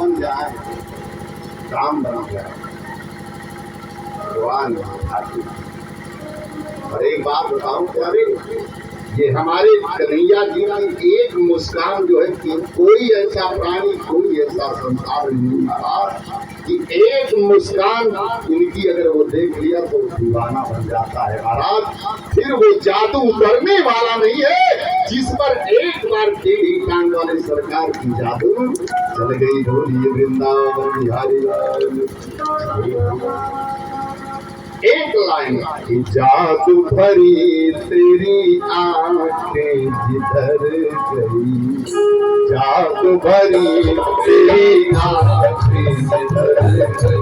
बन जाए, काम बन जाए, भगवान ठाकुर। और एक बात बताऊं प्यारे, ये हमारे कन्हैया जी की एक मुस्कान जो है कि कोई ऐसा प्राणी, कोई ऐसा संसार नहीं रहा कि एक मुस्कान इनकी अगर वो देख लिया तो दीवाना बन जाता है महाराज। फिर वो जादू उतरने वाला नहीं है जिस पर एक बार टेढ़ी टांग वाले सरकार की जादू चल गई। ढोलिए वृंदावन बिहारी एक लाइन की जादू भरी तेरी आंखें जिधर गई, जादू भरी तेरी आंखें जिधर गई,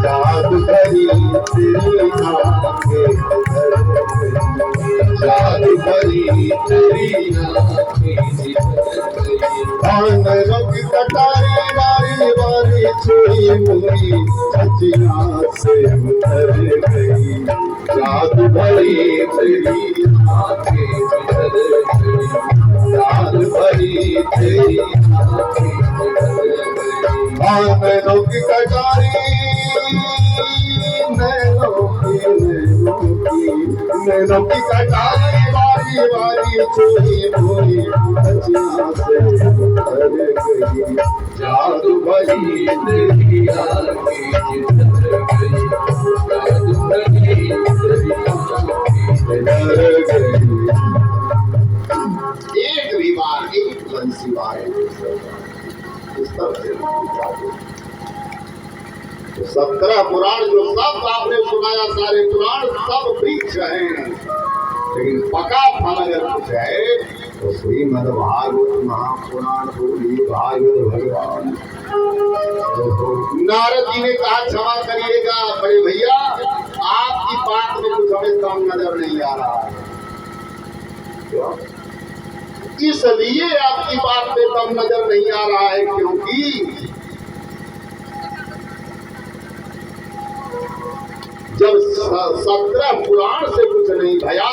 जादू भरी तेरी आंखें जिधर गई, जादू भरी तेरी आंखें जिधर गई। भांगरों की कटारी वारी वारी छुई मुई सचिया से उतर गई, जादू भरी तेरी आंखें जिधर गई, जादू भरी तेरी आंखें जिधर गई। भांगरों की कटारी नैनों की कटारी वारी वारी छुई मुई सचिया से उतर गई, जादू भरी तेरी आंखें जिधर गई, जादू भरी तेरी आंखें जिधर गई। एक भी बार एक बंसी वारे इस तरह से 17 पुराण जो सब आपने सुनाया, सारे पुराण सब वृक्ष हैं, लेकिन पका फल अगर कुछ है तो श्रीमद् भागवत महापुराण बोलिए भागवत भगवान। नारद जी ने कहा क्षमा करिएगा बड़े भैया, आपकी बात में कुछ हमें कम नजर नहीं आ रहा है। इसलिए आपकी बात में कम नजर नहीं आ रहा है क्योंकि जब 17 पुराण से कुछ नहीं भया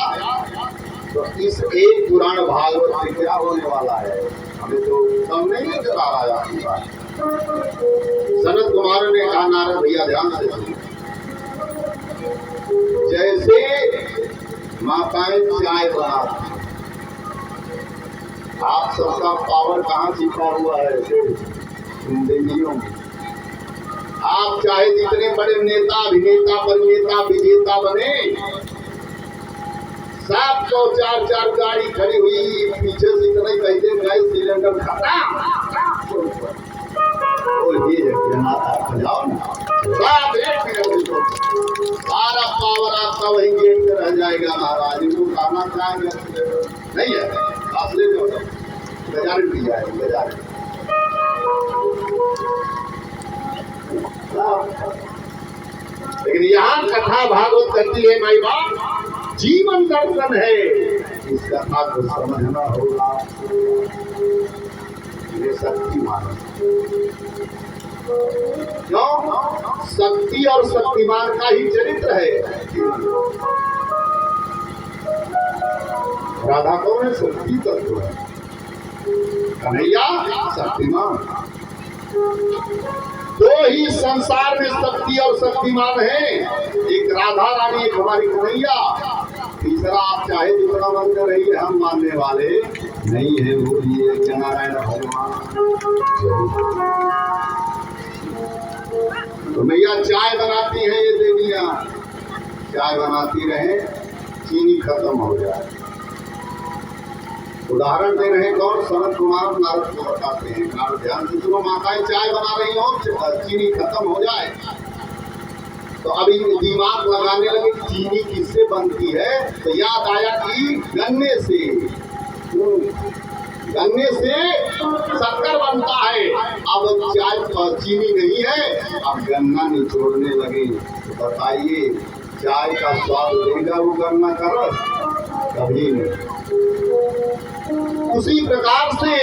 तो इस एक पुराण भागवत से क्या होने वाला है, हमें तो कम नहीं नजर आ रहा है आपकी बात। सनत कुमार ने कहा नारद भैया ध्यान से सुनिए, जैसे माताएं चाय बनाती, आप सबका पावर कहाँ छिपा हुआ है जिंदगियों में। आप चाहे जितने बड़े नेता अभिनेता परिनेता विजेता बने, सब तो 4-4 गाड़ी खड़ी हुई पीछे से इतना ही कहते गैस सिलेंडर खत्म, सारा पावर आपका वही गेट में रह जाएगा महाराज। इनको खाना चाहेंगे नहीं है, आप ले लो गारंटी आएगी गारंटी। लेकिन यहाँ कथा भागवत करती है माई बाप जीवन दर्शन है, इस कथा को समझना होगा। ये शक्ति मानो क्यों, शक्ति और शक्तिमान का ही चरित्र है। राधा कौन है, शक्ति तत्व है, कन्हैया शक्तिमान। दो ही संसार में शक्ति और शक्तिमान है, एक राधा रानी एक हमारी कन्हैया। तीसरा आप चाहे जितना मानते रहिए, हम मानने वाले नहीं है। बोलिए नारायण भगवान। तो भैया चाय बनाती है ये देवियां, चाय बनाती रहे चीनी खत्म हो जाए। उदाहरण दे रहे कौन, सनत कुमार नारद को बताते हैं। नारद ध्यान से सुनो, माताएं चाय बना रही हो, चीनी खत्म हो जाए तो अभी दिमाग लगाने लगे चीनी किससे बनती है, तो याद आया कि गन्ने से, गन्ने से शक्कर बनता है। अब चाय चीनी नहीं है, अब गन्ना निचोड़ने लगे, तो बताइए चाय का स्वाद देगा वो गन्ना का रस? कभी नहीं। उसी प्रकार से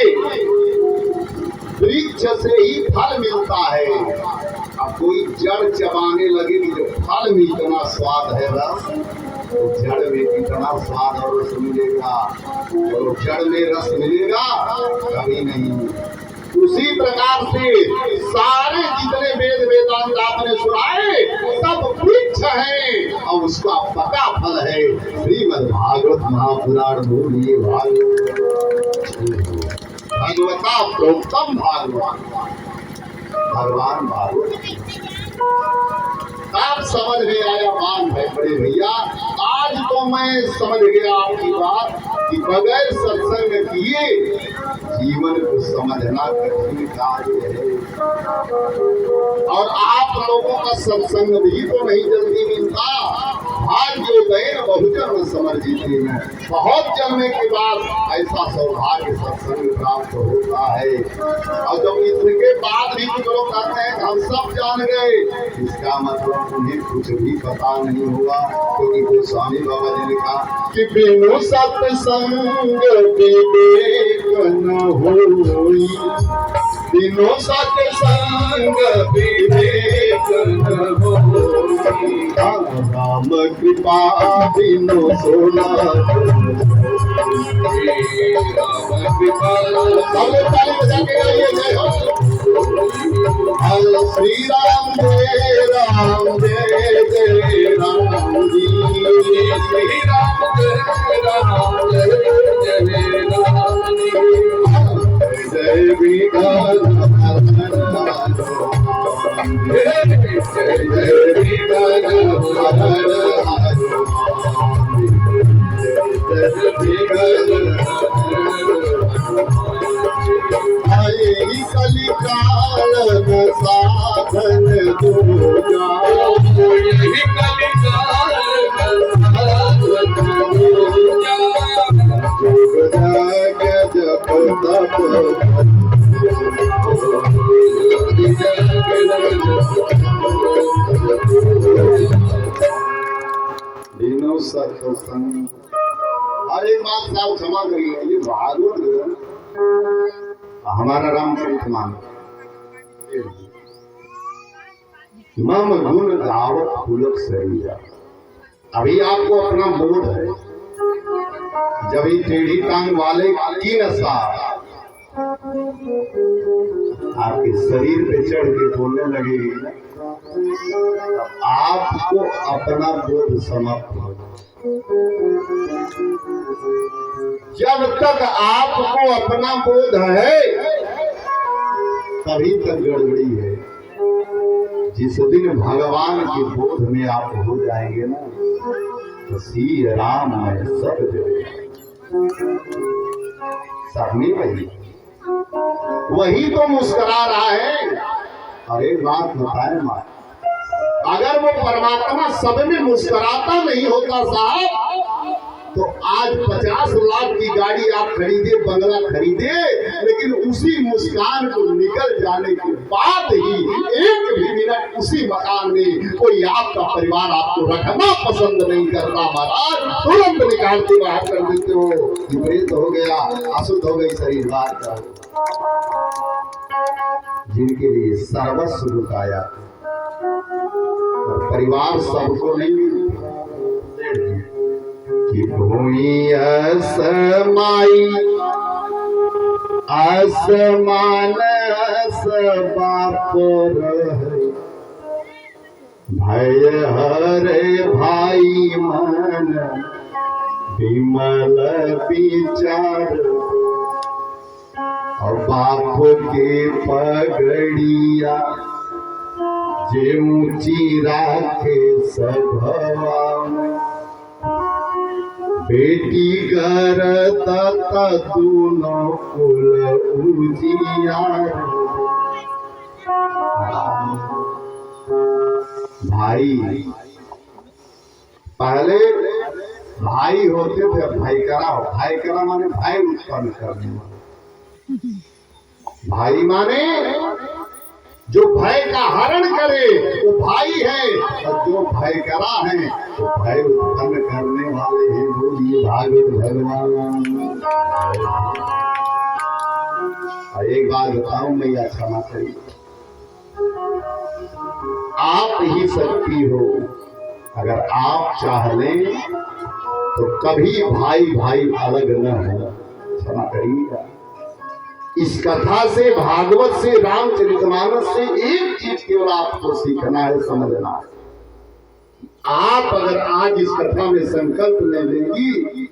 वृक्ष से ही फल मिलता है। अब कोई जड़ चबाने लगे कि जो फल में इतना स्वाद है रस, तो जड़ में कितना स्वाद और रस मिलेगा, और जड़ में रस मिलेगा कभी नहीं। उसी प्रकार से वेदांत आपने सुनाए सब वृक्ष है और उसका पका फल है श्रीमद् भागवत महापुराण बोलिए भगवता प्रोक्तम भागवत भगवान भागवत आप समझ में आया मान है बड़े भैया। आज तो मैं समझ गया आपकी बात कि बगैर सत्संग किए जीवन को समझना कठिन कार्य है और आप लोगों का सत्संग भी तो नहीं जल्दी मिलता। भाग्योदय बहुजन्म समर्जिते में बहुत जन्मे के बाद ऐसा सौभाग्य सत्संग प्राप्त होता है और जब इसके बाद भी कुछ लोग कहते हैं हम सब जान गए, इसका मतलब उन्हें कुछ भी पता नहीं हुआ। क्योंकि तो स्वामी बाबा जी ने कहा कि बिनु सत्संग विवेक न होई, बिनु सत्संग विवेक न होई, राम कृपा बिनु सोना श्री राम जय राम जय जय राम जी, श्री राम जय राम जय जय राम जी, जय विघ्न कलिकाल साधन दूजा, कलिकाल जप तप दिनों सत्संग। अरे बात साहब क्षमा करिए, ये भागवत हमारा रामचरित मानस मम गुण गावत पुलक शरीरा। अभी आपको अपना बोध है, जब ये टेढ़ी टांग वाले की नशा आपके शरीर पे चढ़ के बोलने लगेगी ना, आपको अपना बोध समाप्त हो। जब तक आपको अपना बोध है तभी तक गड़बड़ी है। जिस दिन भगवान के बोध में आप हो जाएंगे ना तो श्री राम में सब सबने वही तो मुस्कुरा रहा है। अरे बात बताए माँ, अगर वो परमात्मा सब में मुस्कुराता नहीं होता साहब तो आज 50 लाख की गाड़ी आप खरीदे, बंगला खरीदे, लेकिन उसी मुस्कान को निकल जाने के बाद ही एक भी मिनट उसी मकान में कोई आपका परिवार आपको रखना पसंद नहीं करता महाराज, तुरंत निकाल के बाहर कर देते हो। विपरीत हो गया, अशुद्ध हो गई शरीर बात का। जिनके लिए सर्वस्व लुटाया और परिवार सबको नहीं मिलता कि भूमि असमाई आसमान बापो रहे, भय हरे भाई मन विमल विचार, और बाप के पगड़िया जे ऊंची राखे सभवा में, बेटी घर तथा दोनों कुल उजियार। भाई पहले भाई होते थे, भाईकरा माने भाई उत्पन्न करने वाले। भाई माने जो भय का हरण करे वो भाई है, और जो भय करा है वो भय उत्पन्न करने वाले हैं। बोलिए भागवत भगवान। एक बात बताऊं मैं, या क्षमा करिए, आप ही शक्ति हो। अगर आप चाह लें तो कभी भाई भाई अलग न हो। क्षमा करिएगा, इस कथा से, भागवत से, रामचरितमानस से एक चीज केवल आपको सीखना है, समझना है। आप अगर आज इस कथा में संकल्प ले लेंगी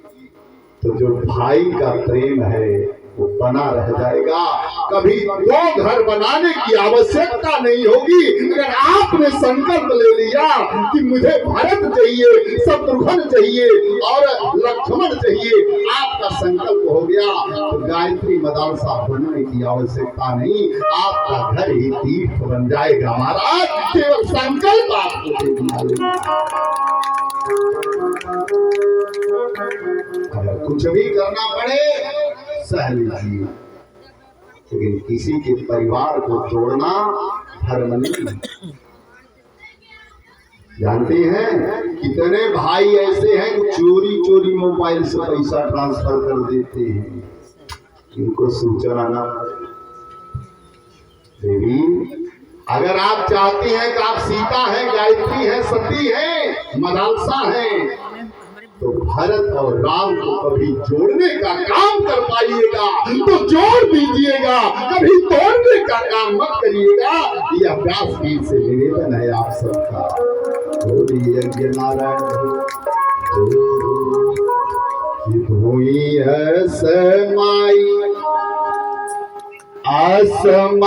तो जो भाई का प्रेम है वो बना रह जाएगा। कभी दो घर बनाने की आवश्यकता नहीं होगी। अगर आपने संकल्प ले लिया कि मुझे भरत चाहिए, शत्रुघ्न चाहिए और लक्ष्मण चाहिए, आपका संकल्प हो गया तो गायत्री मदरसा बनने की आवश्यकता नहीं, आपका घर ही तीर्थ बन जाएगा। महाराज केवल संकल्प आपको लेना। अगर कुछ भी करना पड़े सह लीजिए, लेकिन किसी के परिवार को तोड़ना धर्म नहीं। जानते हैं कितने भाई ऐसे हैं जो चोरी चोरी मोबाइल से पैसा ट्रांसफर कर देते हैं, इनको सूचना ना देवी। अगर आप चाहते हैं कि आप सीता हैं, गायत्री हैं, सती हैं, मदालसा हैं, तो भरत और राम को कभी जोड़ने का काम कर पाइएगा तो जोड़ दीजिएगा, कभी तोड़ने का काम मत करिएगा। यह व्यासपीठ से निवेदन है आप सबका। यज्ञ नारायण हुई है समाई आसमा